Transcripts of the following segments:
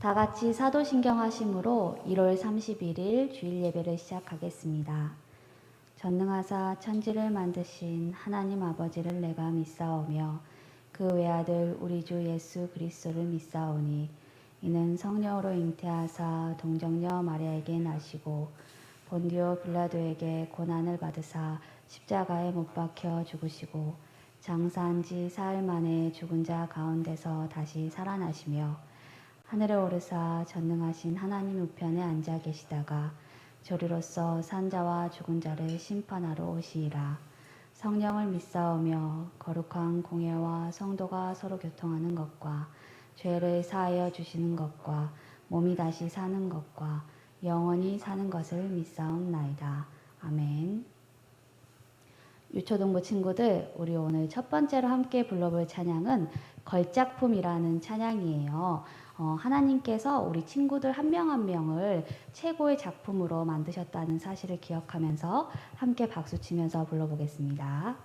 다 같이 사도신경 하심으로 1월 31일 주일 예배를 시작하겠습니다. 전능하사 천지를 만드신 하나님 아버지를 내가 믿사오며 그 외아들 우리 주 예수 그리스도를 믿사오니 이는 성령으로 잉태하사 동정녀 마리아에게 나시고 본디오 빌라도에게 고난을 받으사 십자가에 못 박혀 죽으시고 장사한 지 사흘 만에 죽은 자 가운데서 다시 살아나시며 하늘에 오르사 전능하신 하나님 우편에 앉아 계시다가 저리로서 산자와 죽은 자를 심판하러 오시리라. 성령을 믿사오며 거룩한 공예와 성도가 서로 교통하는 것과 죄를 사하여 주시는 것과 몸이 다시 사는 것과 영원히 사는 것을 믿사옵나이다. 아멘. 유초동부 친구들, 우리 오늘 첫 번째로 함께 불러볼 찬양은 걸작품이라는 찬양이에요. 하나님께서 우리 친구들 한 명 한 명을 최고의 작품으로 만드셨다는 사실을 기억하면서 함께 박수치면서 불러보겠습니다.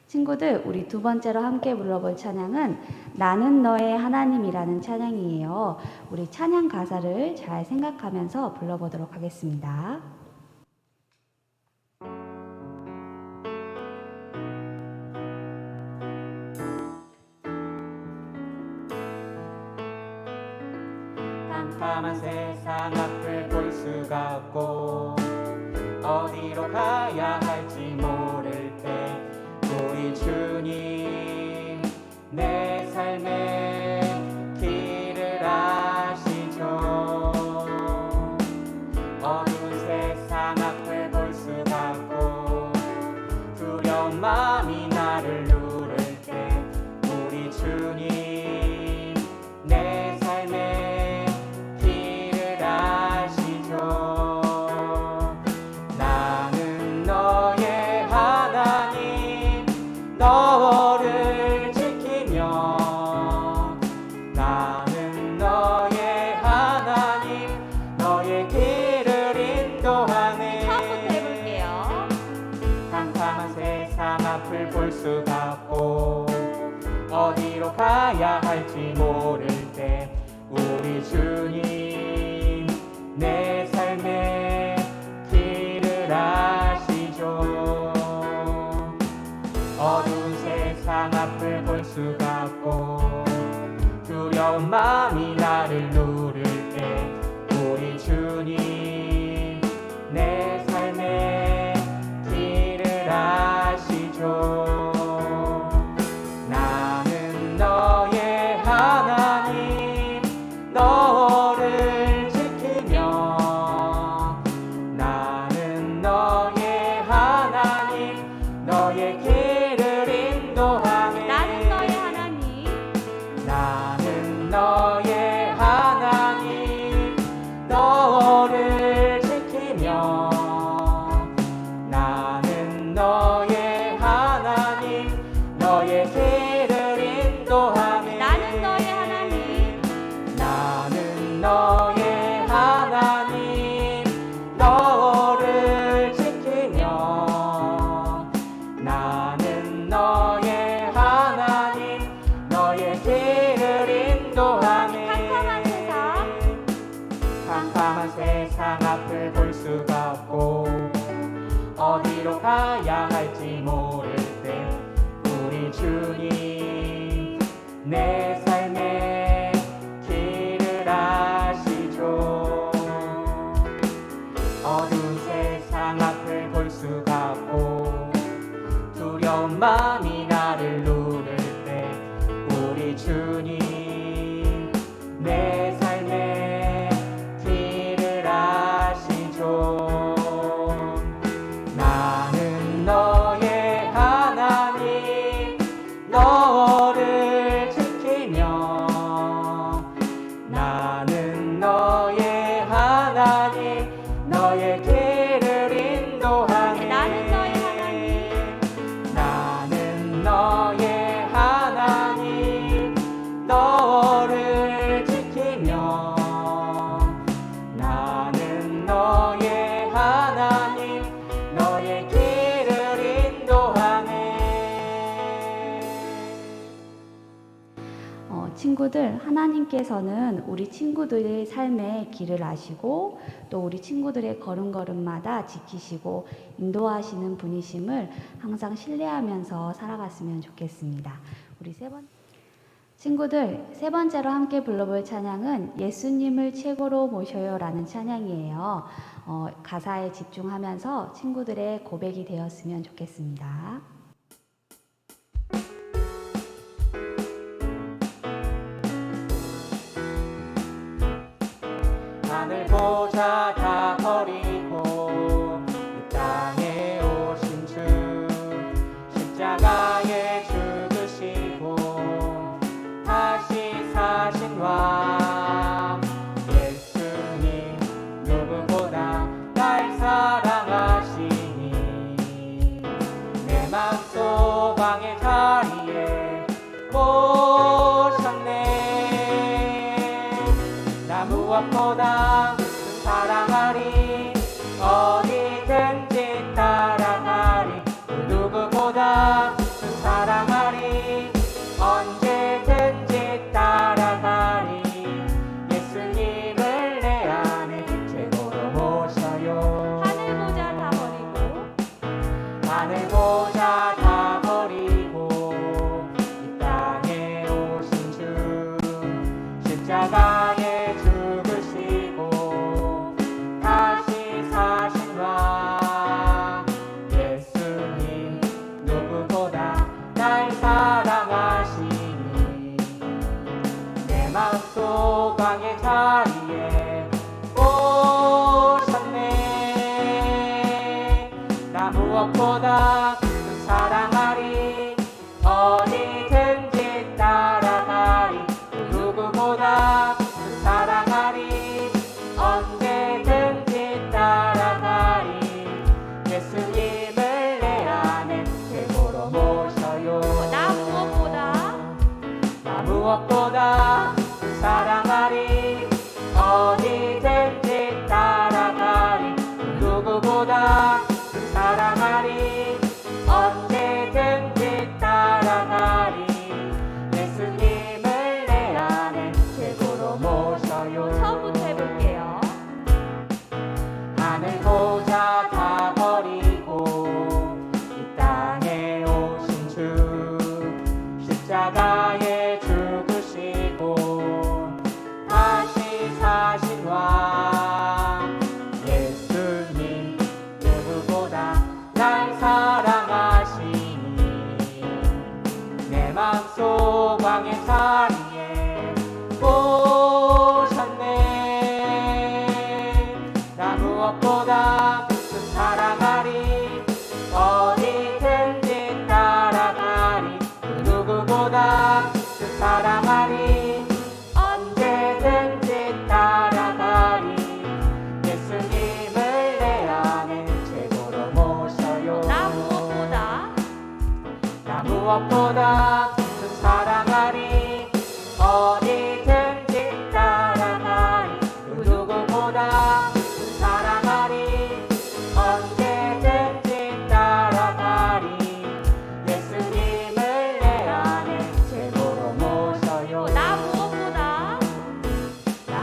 친구들, 우리 두 번째로 함께 불러볼 찬양은 나는 너의 하나님이라는 찬양이에요. 우리 찬양 가사를 잘 생각하면서 불러보도록 하겠습니다. 깜깜한 세상 앞을 볼 수가 없고 어디로 가야 할지 모를 때 우리 주님 내 삶의 길을 아시죠. 어두운 세상 앞을 볼 수가 없고 두려운 마음이 나를 누를 때 우리 주님 내 삶의 길을 아시죠. 나는 너의 하나님 너를 지키며 나는 너의 하나님 너의 길을 인도하네. 처음부터 해볼게요. 캄캄한 세상 앞을 볼 수가 없고 어디로 가야 할지 모를 때 우리 주님 내 삶의 길을 아시죠. 어두운 세상 앞을 볼 수가 없고 두려운 마음이 나를 누를 때 우리 주님 너의 길을 인도하네. 나는 너의 하나님, 나는 너의 하나님, 너를 지키며. 나는 너의 하나님, 너의 길을 인도하네. 캄캄한 세상 앞을 볼 수가 없고 어디로 가야 할지 모를 때 우리 주님 내 삶의 길을 아시죠. 어두운 세상 앞을 볼 수가 없고 두려운 마음이 나를 누를 때 우리 주님 내 삶의 길을 아시죠. 나는 너의 하나님, 너를 지키며. 나는 너의 하나님, 너의 길을 인도하네. 나는 너의 하나님, 나는 너의 하나님, 너를 지키며. 나는 너의 하나님, 너의 길을 인도하네. 친구들, 하나님께서는 우리 친구들의 삶의 길을 아시고 또 우리 친구들의 걸음걸음마다 지키시고 인도하시는 분이심을 항상 신뢰하면서 살아갔으면 좋겠습니다. 우리 친구들, 세 번째로 함께 불러볼 찬양은 예수님을 최고로 모셔요라는 찬양이에요. 가사에 집중하면서 친구들의 고백이 되었으면 좋겠습니다. 하늘 보자 다 버리고 이 땅에 오신 주 십자가에 죽으시고 다시 사신 왕 예수님 누구보다 날 사랑하시니 내 맘속 방의 자리에 모셨네. 나 무엇보다 사랑하리 어디든지 따라가리 그 누구보다 사랑하리 언제든지 따라가리 예수님을 내 안에 최고로 모셔요. 하늘 보자 다 버리고 하늘 보자 다 버리고 이 땅에 오신 주 십자가에 죽으시고 다시 사신 왕 예수님 누구보다 날 사랑하시니 내 마음속 방의 자리에 오셨네. 나 무엇보다 사랑하리 어디든지 따라가리 그 누구보다 사랑하리 언제든지 따라가리 예수님을 내 안에 최고로 모셔요. 나 무엇보다 사랑하리 어디든지 따라가리 그 누구보다 사랑하리 언제든지 따라가리 예수님을 내 안에 최고로 모셔요. 처음부터 해볼게요. 하늘 보자 다 버리고 이 땅에 오신 주 십자가에 죽으시고 다시 사신 왕 예수님 누구보다 날 사랑하시니 내 맘속 방의 자리에 오셨네. 나 무엇보다 사랑하리 어디든지 따라가리 그 누구보다 사랑하리 언제든지 따라가리 예수님을 내 안에 최고로 모셔요. 나 무엇보다 나 무엇보다 무엇보다 그 사랑하리 어디든지 따라가리 그 누구보다 그 사랑하리 언제든지 따라가리 예수님을 내 안에 최고로 모셔요 나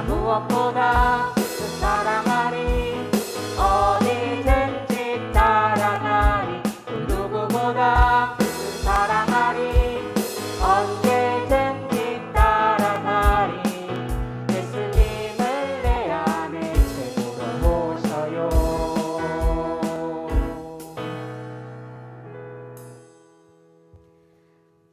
무엇보다 그 사랑하리 어디든지 따라가리 그 누구보다 그 사랑하리 언제든지 따라가리 예수님을 내 안에 최고로 모셔요.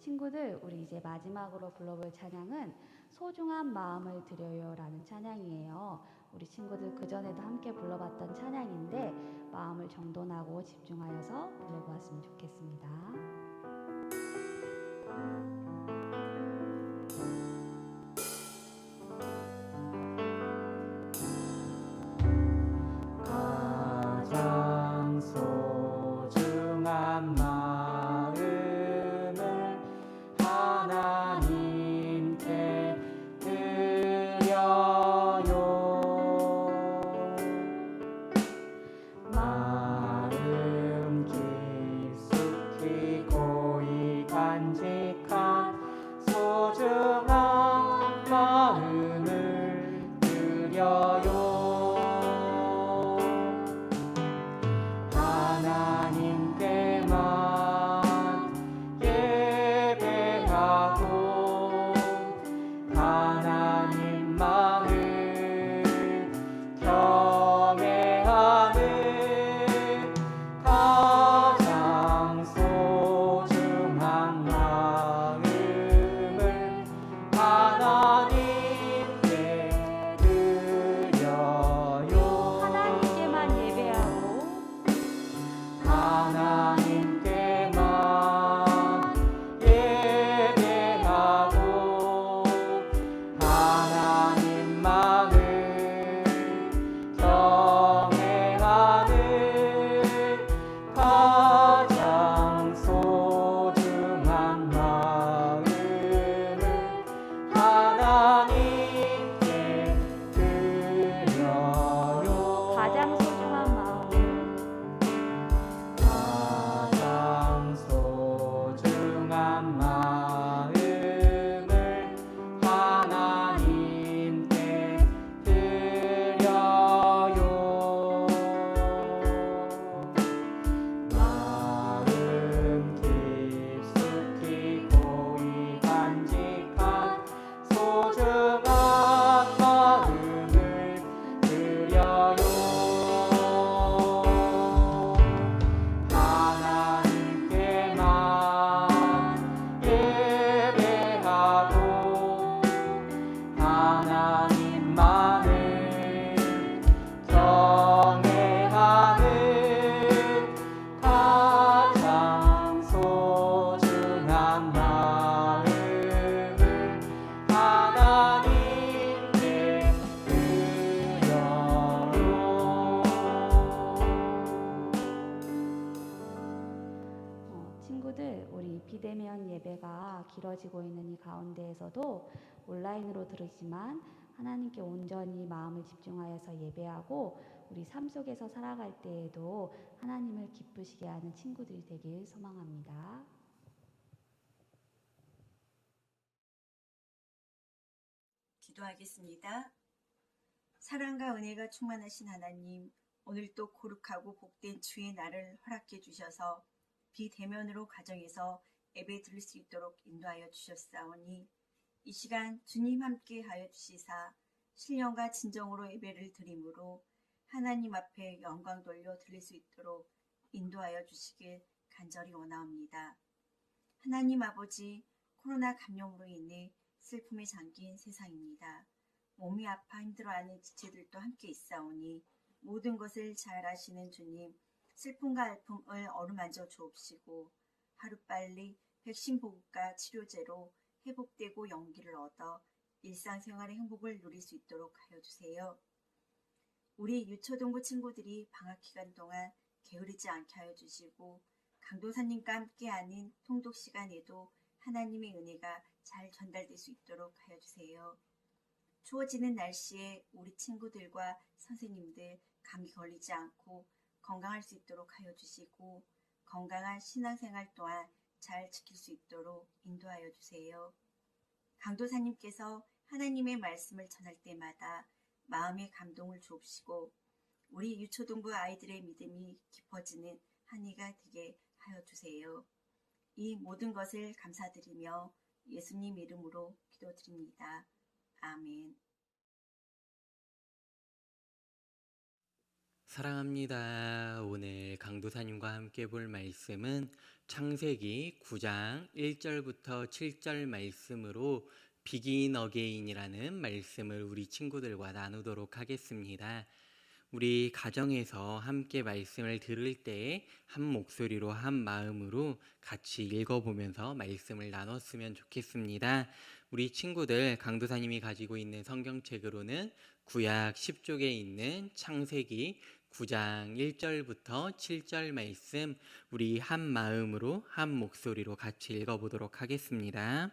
친구들, 우리 이제 마지막으로 불러볼 찬양은 소중한 마음을 드려요라는 찬양이에요. 우리 친구들 그전에도 함께 불러봤던 찬양인데 마음을 정돈하고 집중하여서 불러보았으면 좋겠습니다. 가장 소중한 마음을 하나님께 드려요 마음 깊숙이 고이 간직한 소중한 마음을 드려요 하나님께만 예배하고 하나님만을 경외하는 가장 소중한 마음을 하나님께 드려요 하나님께만 예배하고 하나님께만 예배하고 하나님만을 경외하는 가장 소중한 마음을 하나님께 드려요 가장 소중한 마음을 가장 소중한 마음을 하나님께 드려요 마음 깊숙이 고이 간직한 소중한 마음을 드려요 하나님께만 예배하고 하나님만을 경외하는 가장 소중한 마음을 하나님께 드려요 친구들, 우리 비대면 예배가 길어지고 있는 이 가운데에서도 온라인으로 들으지만 하나님께 온전히 마음을 집중하여서 예배하고 우리 삶 속에서 살아갈 때에도 하나님을 기쁘시게 하는 친구들이 되길 소망합니다. 기도하겠습니다. 사랑과 은혜가 충만하신 하나님, 오늘도 거룩하고 복된 주의 날을 허락해 주셔서 비대면으로 가정에서 예배 드릴 수 있도록 인도하여 주셨사오니 이 시간 주님 함께 하여 주시사 신령과 진정으로 예배를 드림으로 하나님 앞에 영광 돌려 드릴 수 있도록 인도하여 주시길 간절히 원하옵니다. 하나님 아버지, 코로나 감염으로 인해 슬픔에 잠긴 세상입니다. 몸이 아파 힘들어하는 지체들도 함께 있사오니 모든 것을 잘 아시는 주님, 슬픔과 아픔을 어루만져 주옵시고 하루빨리 백신 보급과 치료제로 회복되고 용기를 얻어 일상생활의 행복을 누릴 수 있도록 하여 주세요. 우리 유초동부 친구들이 방학 기간 동안 게으르지 않게 하여 주시고 강도사님과 함께하는 통독 시간에도 하나님의 은혜가 잘 전달될 수 있도록 하여 주세요. 추워지는 날씨에 우리 친구들과 선생님들 감기 걸리지 않고 건강할 수 있도록 하여 주시고 건강한 신앙생활 또한 잘 지킬 수 있도록 인도하여 주세요. 강도사님께서 하나님의 말씀을 전할 때마다 마음의 감동을 주옵시고 우리 유초동부 아이들의 믿음이 깊어지는 한 해가 되게 하여 주세요. 이 모든 것을 감사드리며 예수님 이름으로 기도드립니다. 아멘. 사랑합니다. 오늘 강도사님과 함께 볼 말씀은 창세기 9장 1절부터 7절 말씀으로 Begin Again이라는 말씀을 우리 친구들과 나누도록 하겠습니다. 우리 가정에서 함께 말씀을 들을 때 한 목소리로 한 마음으로 같이 읽어보면서 말씀을 나눴으면 좋겠습니다. 우리 친구들 강도사님이 가지고 있는 성경책으로는 구약 10쪽에 있는 창세기 9장 1절부터 7절 말씀 우리 한 마음으로 한 목소리로 같이 읽어보도록 하겠습니다.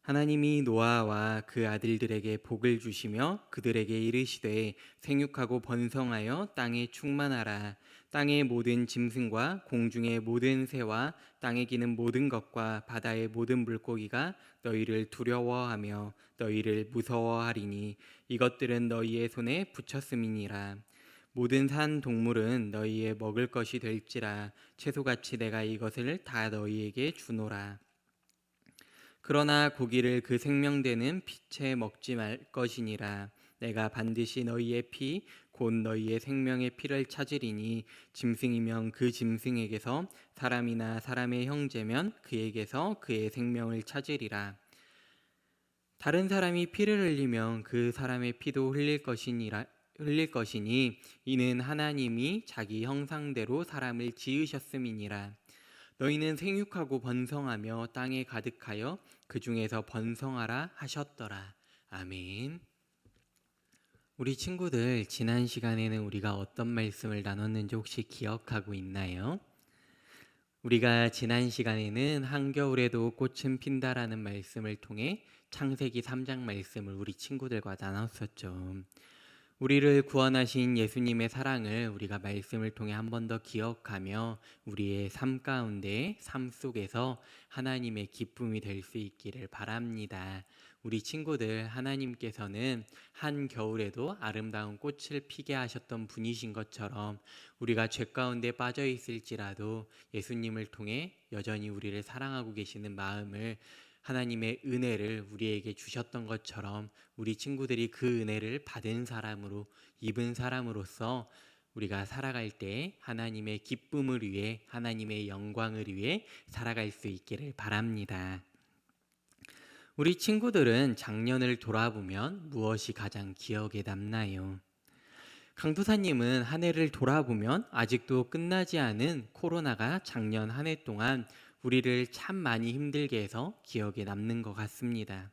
하나님이 노아와 그 아들들에게 복을 주시며 그들에게 이르시되 생육하고 번성하여 땅에 충만하라. 땅의 모든 짐승과 공중의 모든 새와 땅에 기는 모든 것과 바다의 모든 물고기가 너희를 두려워하며 너희를 무서워하리니 이것들은 너희의 손에 붙였음이니라. 모든 산 동물은 너희의 먹을 것이 될지라. 채소같이 내가 이것을 다 너희에게 주노라. 그러나 고기를 그 생명되는 빛에 먹지 말 것이니라. 내가 반드시 너희의 피 곧 너희의 생명의 피를 찾으리니 짐승이면 그 짐승에게서 사람이나 사람의 형제면 그에게서 그의 생명을 찾으리라. 다른 사람이 피를 흘리면 그 사람의 피도 흘릴 것이니 이는 하나님이 자기 형상대로 사람을 지으셨음이니라. 너희는 생육하고 번성하며 땅에 가득하여 그 중에서 번성하라 하셨더라. 아멘. 우리 친구들 지난 시간에는 우리가 어떤 말씀을 나눴는지 혹시 기억하고 있나요? 우리가 지난 시간에는 한겨울에도 꽃은 핀다라는 말씀을 통해 창세기 3장 말씀을 우리 친구들과 나눴었죠. 우리를 구원하신 예수님의 사랑을 우리가 말씀을 통해 한 번 더 기억하며 우리의 삶 가운데 삶 속에서 하나님의 기쁨이 될 수 있기를 바랍니다. 우리 친구들 하나님께서는 한겨울에도 아름다운 꽃을 피게 하셨던 분이신 것처럼 우리가 죄 가운데 빠져 있을지라도 예수님을 통해 여전히 우리를 사랑하고 계시는 마음을 하나님의 은혜를 우리에게 주셨던 것처럼 우리 친구들이 그 은혜를 받은 사람으로 입은 사람으로서 우리가 살아갈 때 하나님의 기쁨을 위해 하나님의 영광을 위해 살아갈 수 있기를 바랍니다. 우리 친구들은 작년을 돌아보면 무엇이 가장 기억에 남나요? 강도사님은 한 해를 돌아보면 아직도 끝나지 않은 코로나가 작년 한 해 동안 우리를 참 많이 힘들게 해서 기억에 남는 것 같습니다.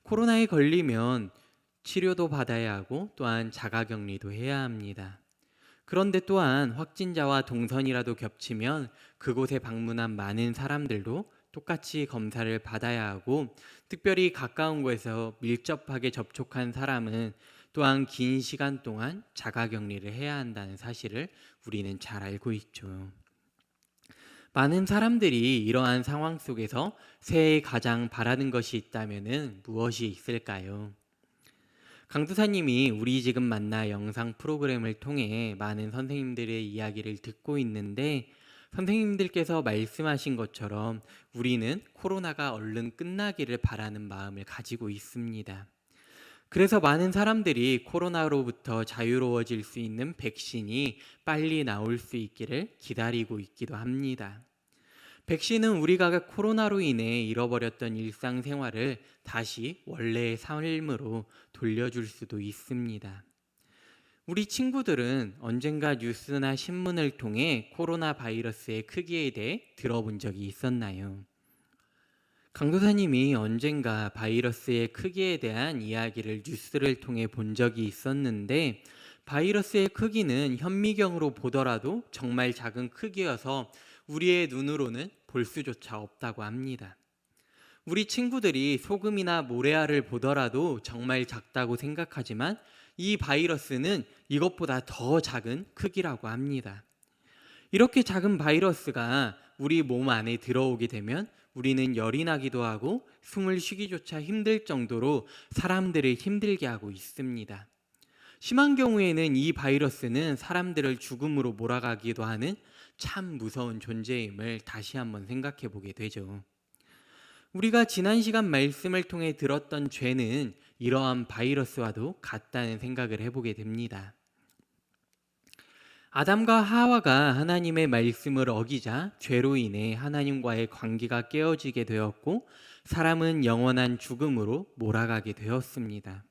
코로나에 걸리면 치료도 받아야 하고 또한 자가격리도 해야 합니다. 그런데 또한 확진자와 동선이라도 겹치면 그곳에 방문한 많은 사람들도 똑같이 검사를 받아야 하고 특별히 가까운 곳에서 밀접하게 접촉한 사람은 또한 긴 시간 동안 자가격리를 해야 한다는 사실을 우리는 잘 알고 있죠. 많은 사람들이 이러한 상황 속에서 새해에 가장 바라는 것이 있다면 무엇이 있을까요? 강도사님이 우리 지금 만나 영상 프로그램을 통해 많은 선생님들의 이야기를 듣고 있는데 선생님들께서 말씀하신 것처럼 우리는 코로나가 얼른 끝나기를 바라는 마음을 가지고 있습니다. 그래서 많은 사람들이 코로나로부터 자유로워질 수 있는 백신이 빨리 나올 수 있기를 기다리고 있기도 합니다. 백신은 우리가 코로나로 인해 잃어버렸던 일상생활을 다시 원래의 삶으로 돌려줄 수도 있습니다. 우리 친구들은 언젠가 뉴스나 신문을 통해 코로나 바이러스의 크기에 대해 들어본 적이 있었나요? 강도사님이 언젠가 바이러스의 크기에 대한 이야기를 뉴스를 통해 본 적이 있었는데 바이러스의 크기는 현미경으로 보더라도 정말 작은 크기여서 우리의 눈으로는 볼 수조차 없다고 합니다. 우리 친구들이 소금이나 모래알을 보더라도 정말 작다고 생각하지만 이 바이러스는 이것보다 더 작은 크기라고 합니다. 이렇게 작은 바이러스가 우리 몸 안에 들어오게 되면 우리는 열이 나기도 하고 숨을 쉬기조차 힘들 정도로 사람들을 힘들게 하고 있습니다. 심한 경우에는 이 바이러스는 사람들을 죽음으로 몰아가기도 하는 참 무서운 존재임을 다시 한번 생각해 보게 되죠. 우리가 지난 시간 말씀을 통해 들었던 죄는 이러한 바이러스와도 같다는 생각을 해보게 됩니다. 아담과 하와가 하나님의 말씀을 어기자 죄로 인해 하나님과의 관계가 깨어지게 되었고 사람은 영원한 죽음으로 몰아가게 되었습니다.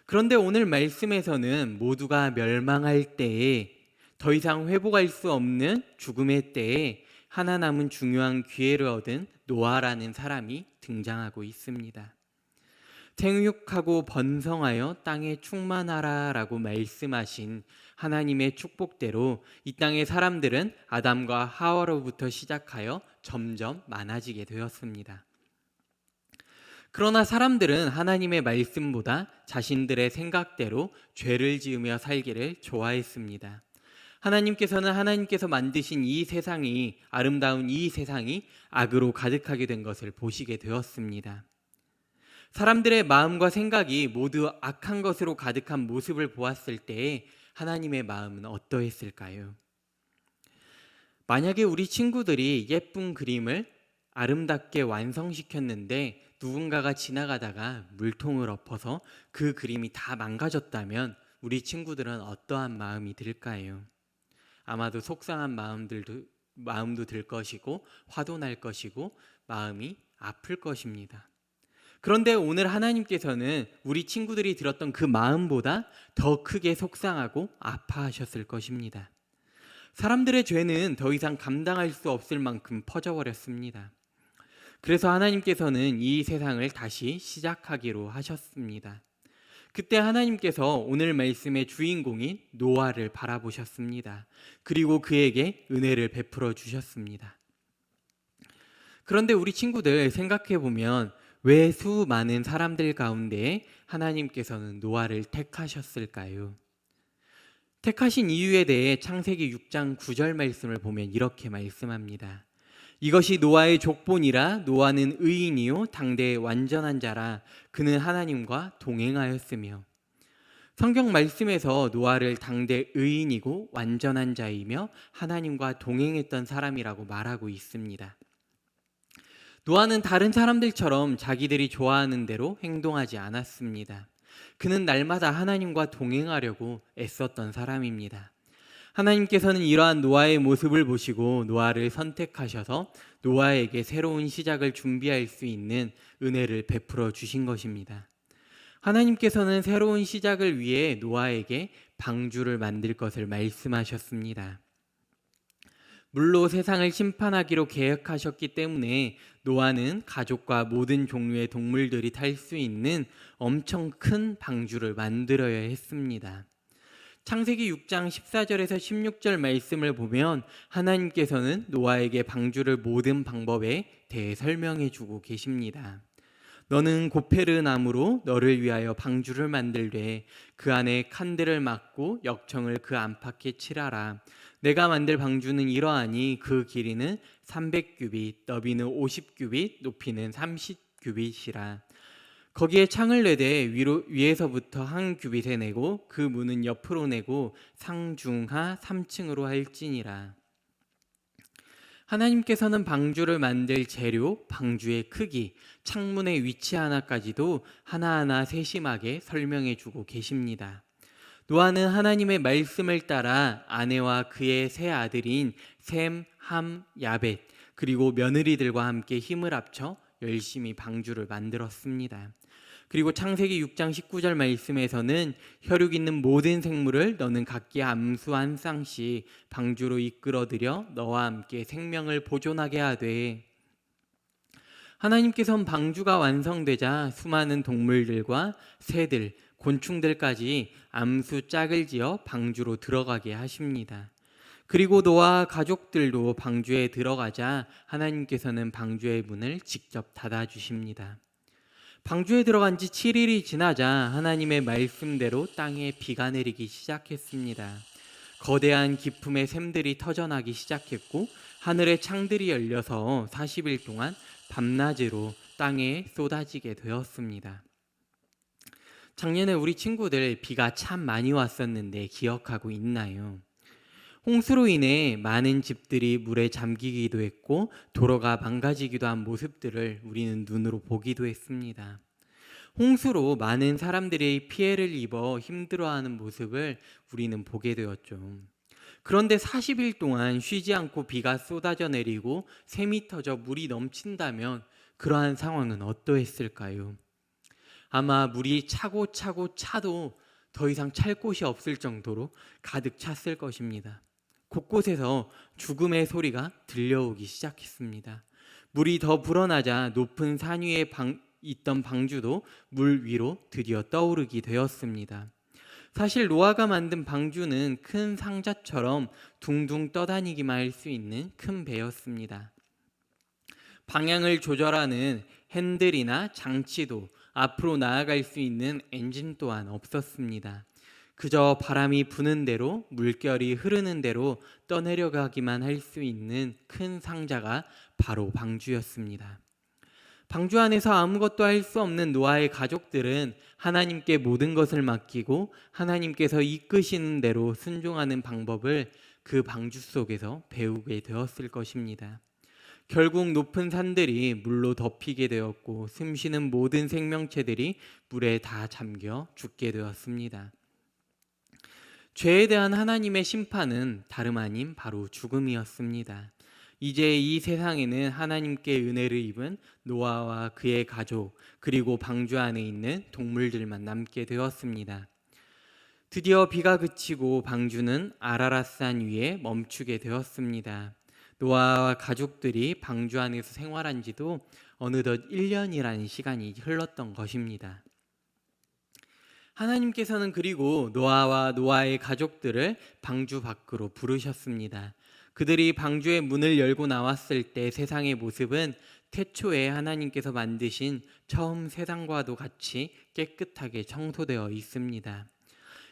그런데 오늘 말씀에서는 모두가 멸망할 때에 더 이상 회복할 수 없는 죽음의 때에 하나 남은 중요한 기회를 얻은 노아라는 사람이 등장하고 있습니다. 생육하고 번성하여 땅에 충만하라 라고 말씀하신 하나님의 축복대로 이 땅의 사람들은 아담과 하와로부터 시작하여 점점 많아지게 되었습니다. 그러나 사람들은 하나님의 말씀보다 자신들의 생각대로 죄를 지으며 살기를 좋아했습니다. 하나님께서는 하나님께서 만드신 이 세상이, 아름다운 이 세상이 악으로 가득하게 된 것을 보시게 되었습니다. 사람들의 마음과 생각이 모두 악한 것으로 가득한 모습을 보았을 때에 하나님의 마음은 어떠했을까요? 만약에 우리 친구들이 예쁜 그림을 아름답게 완성시켰는데 누군가가 지나가다가 물통을 엎어서 그 그림이 다 망가졌다면 우리 친구들은 어떠한 마음이 들까요? 아마도 속상한 마음도 들 것이고 화도 날 것이고 마음이 아플 것입니다. 그런데 오늘 하나님께서는 우리 친구들이 들었던 그 마음보다 더 크게 속상하고 아파하셨을 것입니다. 사람들의 죄는 더 이상 감당할 수 없을 만큼 퍼져버렸습니다. 그래서 하나님께서는 이 세상을 다시 시작하기로 하셨습니다. 그때 하나님께서 오늘 말씀의 주인공인 노아를 바라보셨습니다. 그리고 그에게 은혜를 베풀어 주셨습니다. 그런데 우리 친구들 생각해 보면 왜 수많은 사람들 가운데 하나님께서는 노아를 택하셨을까요? 택하신 이유에 대해 창세기 6장 9절 말씀을 보면 이렇게 말씀합니다. 이것이 노아의 족본이라 노아는 의인이요 당대의 완전한 자라 그는 하나님과 동행하였으며. 성경 말씀에서 노아를 당대 의인이고 완전한 자이며 하나님과 동행했던 사람이라고 말하고 있습니다. 노아는 다른 사람들처럼 자기들이 좋아하는 대로 행동하지 않았습니다. 그는 날마다 하나님과 동행하려고 애썼던 사람입니다. 하나님께서는 이러한 노아의 모습을 보시고 노아를 선택하셔서 노아에게 새로운 시작을 준비할 수 있는 은혜를 베풀어 주신 것입니다. 하나님께서는 새로운 시작을 위해 노아에게 방주를 만들 것을 말씀하셨습니다. 물로 세상을 심판하기로 계획하셨기 때문에 노아는 가족과 모든 종류의 동물들이 탈 수 있는 엄청 큰 방주를 만들어야 했습니다. 창세기 6장 14절에서 16절 말씀을 보면 하나님께서는 노아에게 방주를 모든 방법에 대해 설명해 주고 계십니다. 너는 고페르 나무로 너를 위하여 방주를 만들되 그 안에 칸들을 막고 역청을 그 안팎에 칠하라. 내가 만들 방주는 이러하니 그 길이는 300규빗, 너비는 50규빗, 높이는 30규빗이라. 거기에 창을 내되 위에서부터 한 규빗에 내고 그 문은 옆으로 내고 상중하 3층으로 할지니라. 하나님께서는 방주를 만들 재료, 방주의 크기, 창문의 위치 하나까지도 하나하나 세심하게 설명해 주고 계십니다. 노아는 하나님의 말씀을 따라 아내와 그의 세 아들인 셈, 함, 야벳 그리고 며느리들과 함께 힘을 합쳐 열심히 방주를 만들었습니다. 그리고 창세기 6장 19절 말씀에서는 혈육 있는 모든 생물을 너는 각기 암수 한 쌍씩 방주로 이끌어들여 너와 함께 생명을 보존하게 하되. 하나님께서는 방주가 완성되자 수많은 동물들과 새들, 곤충들까지 암수 짝을 지어 방주로 들어가게 하십니다. 그리고 노아와 가족들도 방주에 들어가자 하나님께서는 방주의 문을 직접 닫아주십니다. 방주에 들어간 지 7일이 지나자 하나님의 말씀대로 땅에 비가 내리기 시작했습니다. 거대한 기품의 샘들이 터져나기 시작했고 하늘의 창들이 열려서 40일 동안 밤낮으로 땅에 쏟아지게 되었습니다. 작년에 우리 친구들 비가 참 많이 왔었는데 기억하고 있나요? 홍수로 인해 많은 집들이 물에 잠기기도 했고 도로가 망가지기도 한 모습들을 우리는 눈으로 보기도 했습니다. 홍수로 많은 사람들이 피해를 입어 힘들어하는 모습을 우리는 보게 되었죠. 그런데 40일 동안 쉬지 않고 비가 쏟아져 내리고 샘이 터져 물이 넘친다면 그러한 상황은 어떠했을까요? 아마 물이 차고 차도 더 이상 찰 곳이 없을 정도로 가득 찼을 것입니다. 곳곳에서 죽음의 소리가 들려오기 시작했습니다. 물이 더 불어나자 높은 산 위에 있던 방주도 물 위로 드디어 떠오르게 되었습니다. 사실 노아가 만든 방주는 큰 상자처럼 둥둥 떠다니기만 할 수 있는 큰 배였습니다. 방향을 조절하는 핸들이나 장치도 앞으로 나아갈 수 있는 엔진 또한 없었습니다. 그저 바람이 부는 대로 물결이 흐르는 대로 떠내려가기만 할 수 있는 큰 상자가 바로 방주였습니다. 방주 안에서 아무것도 할 수 없는 노아의 가족들은 하나님께 모든 것을 맡기고 하나님께서 이끄시는 대로 순종하는 방법을 그 방주 속에서 배우게 되었을 것입니다. 결국 높은 산들이 물로 덮이게 되었고 숨쉬는 모든 생명체들이 물에 다 잠겨 죽게 되었습니다. 죄에 대한 하나님의 심판은 다름 아닌 바로 죽음이었습니다. 이제 이 세상에는 하나님께 은혜를 입은 노아와 그의 가족 그리고 방주 안에 있는 동물들만 남게 되었습니다. 드디어 비가 그치고 방주는 아라랏산 위에 멈추게 되었습니다. 노아와 가족들이 방주 안에서 생활한 지도 어느덧 1년이라는 시간이 흘렀던 것입니다. 하나님께서는 그리고 노아와 노아의 가족들을 방주 밖으로 부르셨습니다. 그들이 방주의 문을 열고 나왔을 때 세상의 모습은 태초에 하나님께서 만드신 처음 세상과도 같이 깨끗하게 청소되어 있습니다.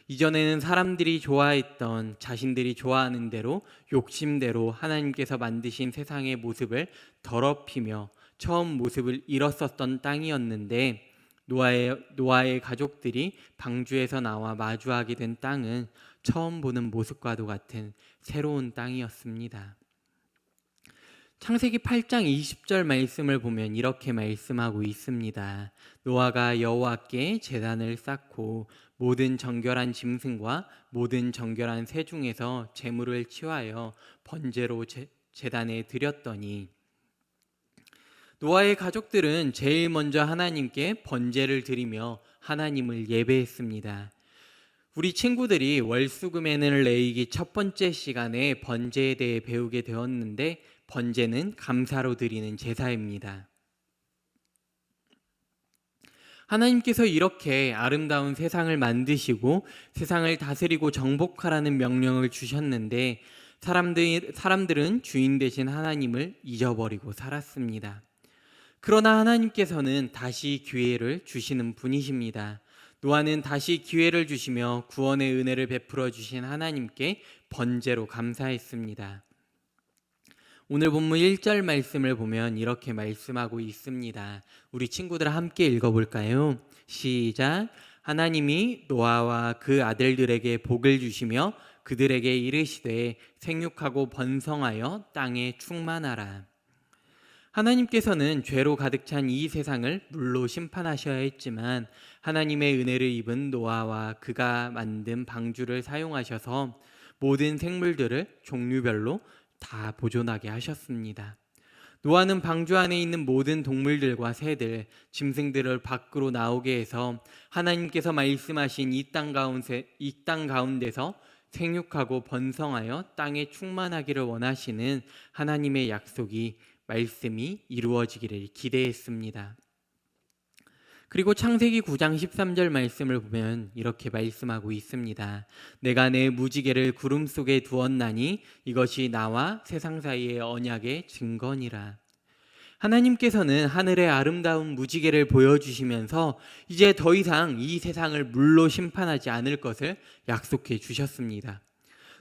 이전에는 사람들이 좋아했던 자신들이 좋아하는 대로 욕심대로 하나님께서 만드신 세상의 모습을 더럽히며 처음 모습을 잃었었던 땅이었는데 노아의 가족들이 방주에서 나와 마주하게 된 땅은 처음 보는 모습과도 같은 새로운 땅이었습니다. 창세기 8장 20절 말씀을 보면 이렇게 말씀하고 있습니다. 노아가 여호와께 제단을 쌓고 모든 정결한 짐승과 모든 정결한 새 중에서 제물을 취하여 번제로 제단에 드렸더니 노아의 가족들은 제일 먼저 하나님께 번제를 드리며 하나님을 예배했습니다. 우리 친구들이 월수금에는 레이기 첫 번째 시간에 번제에 대해 배우게 되었는데 번제는 감사로 드리는 제사입니다. 하나님께서 이렇게 아름다운 세상을 만드시고 세상을 다스리고 정복하라는 명령을 주셨는데 사람들은 주인 되신 하나님을 잊어버리고 살았습니다. 그러나 하나님께서는 다시 기회를 주시는 분이십니다. 노아는 다시 기회를 주시며 구원의 은혜를 베풀어 주신 하나님께 번제로 감사했습니다. 오늘 본문 1절 말씀을 보면 이렇게 말씀하고 있습니다. 우리 친구들 함께 읽어볼까요? 시작. 하나님이 노아와 그 아들들에게 복을 주시며 그들에게 이르시되 생육하고 번성하여 땅에 충만하라. 하나님께서는 죄로 가득 찬 이 세상을 물로 심판하셔야 했지만 하나님의 은혜를 입은 노아와 그가 만든 방주를 사용하셔서 모든 생물들을 종류별로 다 보존하게 하셨습니다. 노아는 방주 안에 있는 모든 동물들과 새들, 짐승들을 밖으로 나오게 해서 하나님께서 말씀하신 이 땅 가운데서 생육하고 번성하여 땅에 충만하기를 원하시는 하나님의 말씀이 이루어지기를 기대했습니다. 그리고 창세기 9장 13절 말씀을 보면 이렇게 말씀하고 있습니다. 내가 내 무지개를 구름 속에 두었나니 이것이 나와 세상 사이의 언약의 증거니라. 하나님께서는 하늘의 아름다운 무지개를 보여주시면서 이제 더 이상 이 세상을 물로 심판하지 않을 것을 약속해 주셨습니다.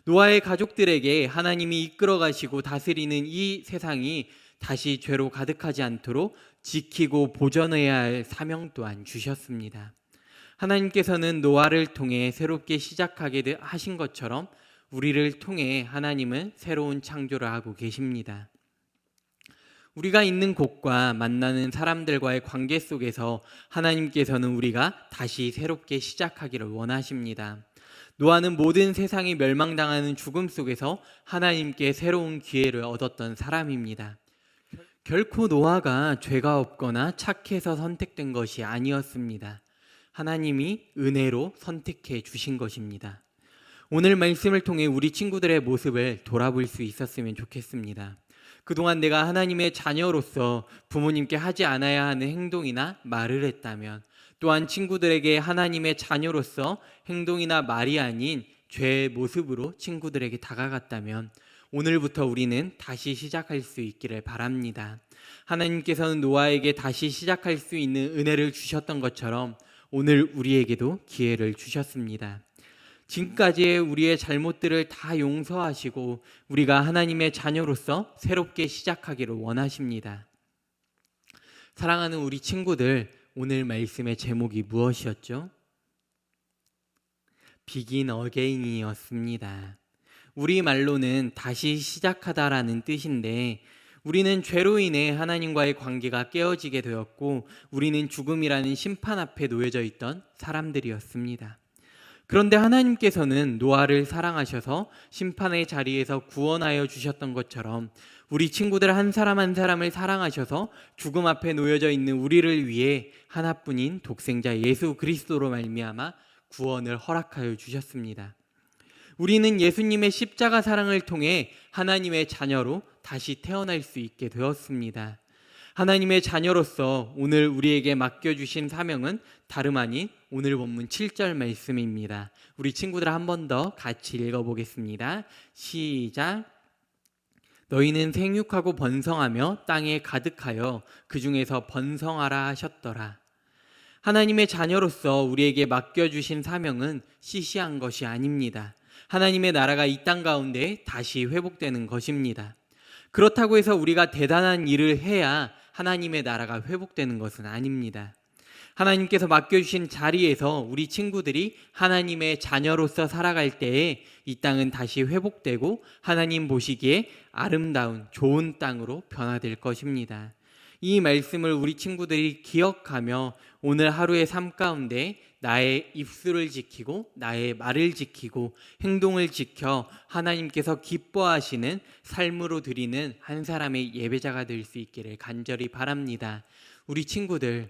노아의 가족들에게 하나님이 이끌어 가시고 다스리는 이 세상이 다시 죄로 가득하지 않도록 지키고 보존해야 할 사명 또한 주셨습니다. 하나님께서는 노아를 통해 새롭게 시작하게 하신 것처럼 우리를 통해 하나님은 새로운 창조를 하고 계십니다. 우리가 있는 곳과 만나는 사람들과의 관계 속에서 하나님께서는 우리가 다시 새롭게 시작하기를 원하십니다. 노아는 모든 세상이 멸망당하는 죽음 속에서 하나님께 새로운 기회를 얻었던 사람입니다. 결코 노아가 죄가 없거나 착해서 선택된 것이 아니었습니다. 하나님이 은혜로 선택해 주신 것입니다. 오늘 말씀을 통해 우리 친구들의 모습을 돌아볼 수 있었으면 좋겠습니다. 그동안 내가 하나님의 자녀로서 부모님께 하지 않아야 하는 행동이나 말을 했다면, 또한 친구들에게 하나님의 자녀로서 행동이나 말이 아닌 죄의 모습으로 친구들에게 다가갔다면 오늘부터 우리는 다시 시작할 수 있기를 바랍니다. 하나님께서는 노아에게 다시 시작할 수 있는 은혜를 주셨던 것처럼 오늘 우리에게도 기회를 주셨습니다. 지금까지의 우리의 잘못들을 다 용서하시고 우리가 하나님의 자녀로서 새롭게 시작하기를 원하십니다. 사랑하는 우리 친구들, 오늘 말씀의 제목이 무엇이었죠? Begin Again이었습니다. 우리말로는 다시 시작하다라는 뜻인데, 우리는 죄로 인해 하나님과의 관계가 깨어지게 되었고 우리는 죽음이라는 심판 앞에 놓여져 있던 사람들이었습니다. 그런데 하나님께서는 노아를 사랑하셔서 심판의 자리에서 구원하여 주셨던 것처럼 우리 친구들 한 사람 한 사람을 사랑하셔서 죽음 앞에 놓여져 있는 우리를 위해 하나뿐인 독생자 예수 그리스도로 말미암아 구원을 허락하여 주셨습니다. 우리는 예수님의 십자가 사랑을 통해 하나님의 자녀로 다시 태어날 수 있게 되었습니다. 하나님의 자녀로서 오늘 우리에게 맡겨주신 사명은 다름 아닌 오늘 본문 7절 말씀입니다. 우리 친구들 한 번 더 같이 읽어보겠습니다. 시작. 너희는 생육하고 번성하며 땅에 가득하여 그 중에서 번성하라 하셨더라. 하나님의 자녀로서 우리에게 맡겨주신 사명은 시시한 것이 아닙니다. 하나님의 나라가 이 땅 가운데 다시 회복되는 것입니다. 그렇다고 해서 우리가 대단한 일을 해야 하나님의 나라가 회복되는 것은 아닙니다. 하나님께서 맡겨주신 자리에서 우리 친구들이 하나님의 자녀로서 살아갈 때에 이 땅은 다시 회복되고 하나님 보시기에 아름다운 좋은 땅으로 변화될 것입니다. 이 말씀을 우리 친구들이 기억하며 오늘 하루의 삶 가운데 나의 입술을 지키고 나의 말을 지키고 행동을 지켜 하나님께서 기뻐하시는 삶으로 드리는 한 사람의 예배자가 될 수 있기를 간절히 바랍니다. 우리 친구들,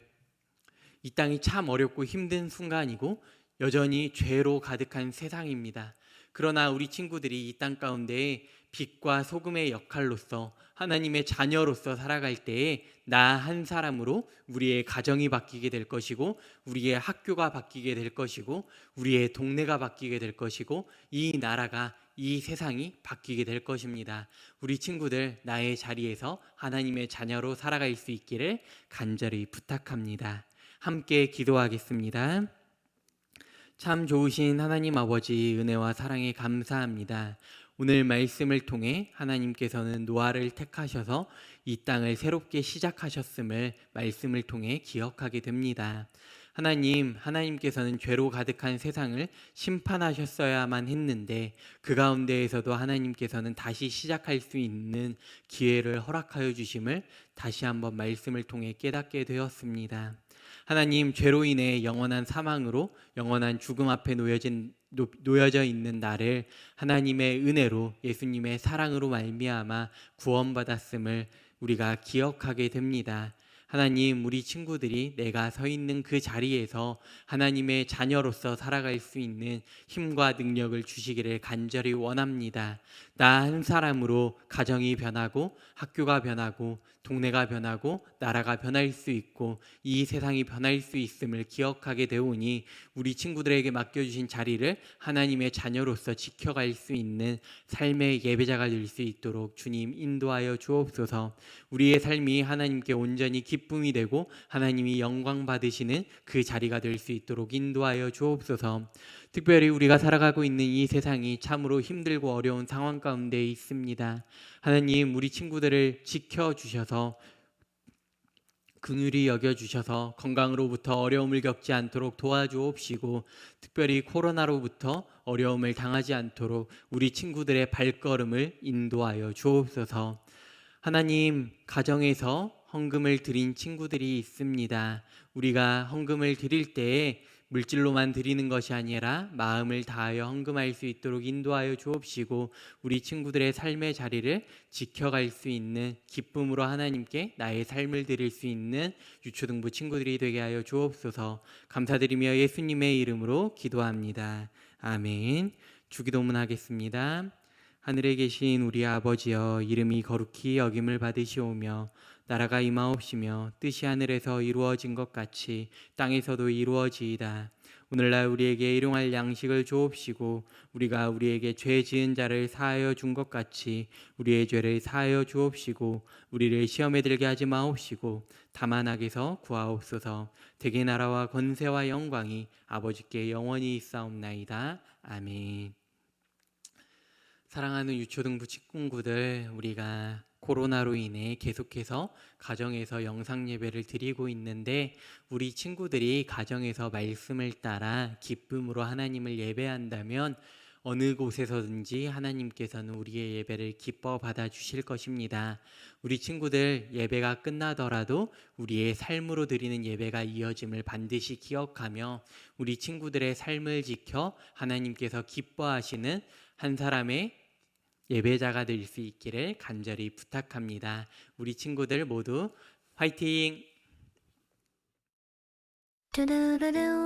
이 땅이 참 어렵고 힘든 순간이고 여전히 죄로 가득한 세상입니다. 그러나 우리 친구들이 이 땅 가운데 빛과 소금의 역할로서 하나님의 자녀로서 살아갈 때에 나 한 사람으로 우리의 가정이 바뀌게 될 것이고 우리의 학교가 바뀌게 될 것이고 우리의 동네가 바뀌게 될 것이고 이 나라가 이 세상이 바뀌게 될 것입니다. 우리 친구들 나의 자리에서 하나님의 자녀로 살아갈 수 있기를 간절히 부탁합니다. 함께 기도하겠습니다. 참 좋으신 하나님 아버지 은혜와 사랑에 감사합니다. 오늘 말씀을 통해 하나님께서는 노아를 택하셔서 이 땅을 새롭게 시작하셨음을 말씀을 통해 기억하게 됩니다. 하나님께서는 죄로 가득한 세상을 심판하셨어야만 했는데 그 가운데에서도 하나님께서는 다시 시작할 수 있는 기회를 허락하여 주심을 다시 한번 말씀을 통해 깨닫게 되었습니다. 하나님, 죄로 인해 영원한 사망으로 영원한 죽음 앞에 놓여져 있는 나를 하나님의 은혜로 예수님의 사랑으로 말미암아 구원받았음을 우리가 기억하게 됩니다. 하나님, 우리 친구들이 내가 서 있는 그 자리에서 하나님의 자녀로서 살아갈 수 있는 힘과 능력을 주시기를 간절히 원합니다. 나 한 사람으로 가정이 변하고 학교가 변하고 동네가 변하고 나라가 변할 수 있고 이 세상이 변할 수 있음을 기억하게 되오니 우리 친구들에게 맡겨주신 자리를 하나님의 자녀로서 지켜갈 수 있는 삶의 예배자가 될 수 있도록 주님 인도하여 주옵소서. 우리의 삶이 하나님께 온전히 기쁨이 되고 하나님이 영광 받으시는 그 자리가 될 수 있도록 인도하여 주옵소서. 특별히 우리가 살아가고 있는 이 세상이 참으로 힘들고 어려운 상황 가운데 있습니다. 하나님, 우리 친구들을 지켜주셔서 긍휼히 여겨주셔서 건강으로부터 어려움을 겪지 않도록 도와주옵시고 특별히 코로나로부터 어려움을 당하지 않도록 우리 친구들의 발걸음을 인도하여 주옵소서. 하나님, 가정에서 헌금을 드린 친구들이 있습니다. 우리가 헌금을 드릴 때에 물질로만 드리는 것이 아니라 마음을 다하여 헌금할 수 있도록 인도하여 주옵시고 우리 친구들의 삶의 자리를 지켜갈 수 있는 기쁨으로 하나님께 나의 삶을 드릴 수 있는 유초등부 친구들이 되게 하여 주옵소서. 감사드리며 예수님의 이름으로 기도합니다. 아멘. 주기도문 하겠습니다. 하늘에 계신 우리 아버지여, 이름이 거룩히 여김을 받으시오며 나라가 임하옵시며 뜻이 하늘에서 이루어진 것 같이 땅에서도 이루어지이다. 오늘날 우리에게 일용할 양식을 주옵시고 우리가 우리에게 죄 지은 자를 사하여 준 것 같이 우리의 죄를 사하여 주옵시고 우리를 시험에 들게 하지 마옵시고 다만 악에서 구하옵소서. 대개 나라와 권세와 영광이 아버지께 영원히 있사옵나이다. 아멘. 사랑하는 유초등부 친구들, 우리가 코로나로 인해 계속해서 가정에서 영상 예배를 드리고 있는데 우리 친구들이 가정에서 말씀을 따라 기쁨으로 하나님을 예배한다면 어느 곳에서든지 하나님께서는 우리의 예배를 기뻐 받아주실 것입니다. 우리 친구들, 예배가 끝나더라도 우리의 삶으로 드리는 예배가 이어짐을 반드시 기억하며 우리 친구들의 삶을 지켜 하나님께서 기뻐하시는 한 사람의 예배자가 될 수 있기를 간절히 부탁합니다. 우리 친구들 모두 화이팅! 뚜루루루